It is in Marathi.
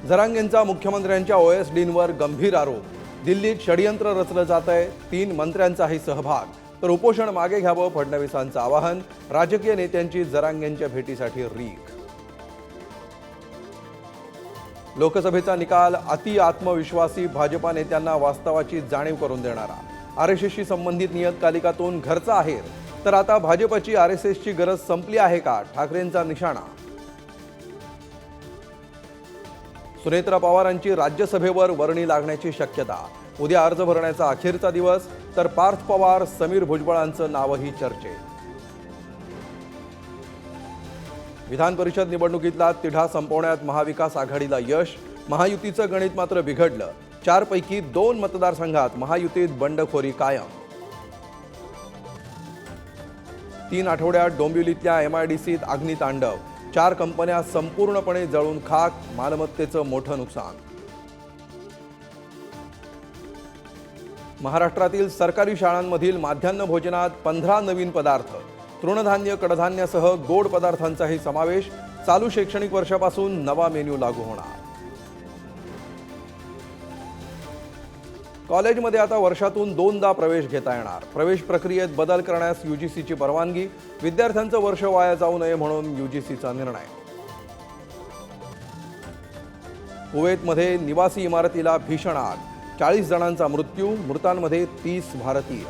जरांगेंचा मुख्यमंत्र्यांच्या ओएसडींवर गंभीर आरोप। दिल्लीत षडयंत्र रचलं जातंय, 3 मंत्र्यांचाही सहभाग। तर उपोषण मागे घ्यावं फडणवीसांचं आवाहन। राजकीय नेत्यांची जरांगेंच्या भेटीसाठी रीघ। लोकसभेचा निकाल अति आत्मविश्वासी भाजपा नेत्यांना वास्तवाची जाणीव करून देणारा। आरएसएसशी संबंधित नियतकालिकातून घरचा आहेर। तर आता भाजपची आरएसएसची गरज संपली आहे का, ठाकरेंचा निशाणा। सुनेत्रा पवारांची राज्यसभेवर वर्णी लागण्याची शक्यता। उद्या अर्ज भरण्याचा अखेरचा दिवस। तर पार्थ पवार, समीर भुजबळांचं नावही चर्चेत। विधान परिषद निवडणुकीतला तिढा संपवण्यात महाविकास आघाडीला यश। महायुतीचं गणित मात्र बिघडलं। 4 पैकी 2 मतदारसंघात महायुतीत बंडखोरी कायम। 3 आठवड्यात डोंबिवलीतल्या एमआयडीसीत अग्नितांडव। 4 कंपन्या संपूर्णपणे जळून खाक। मालमत्तेचं मोठं नुकसान। महाराष्ट्रातील सरकारी शाळांमधील माध्यान्ह भोजनात 15 नवीन पदार्थ। तृणधान्य, कडधान्यासह गोड पदार्थांचाही समावेश। चालू शैक्षणिक वर्षापासून नवा मेन्यू लागू होणार। कॉलेजमध्ये आता वर्षातून 2दा प्रवेश घेता येणार। प्रवेश प्रक्रियेत बदल करण्यास यूजीसीची परवानगी। विद्यार्थ्यांचं वर्ष वाया जाऊ नये म्हणून यूजीसीचा निर्णय। कुवेतमध्ये निवासी इमारतीला भीषण आग। 40 जणांचा मृत्यू, मृतांमध्ये 30 भारतीय।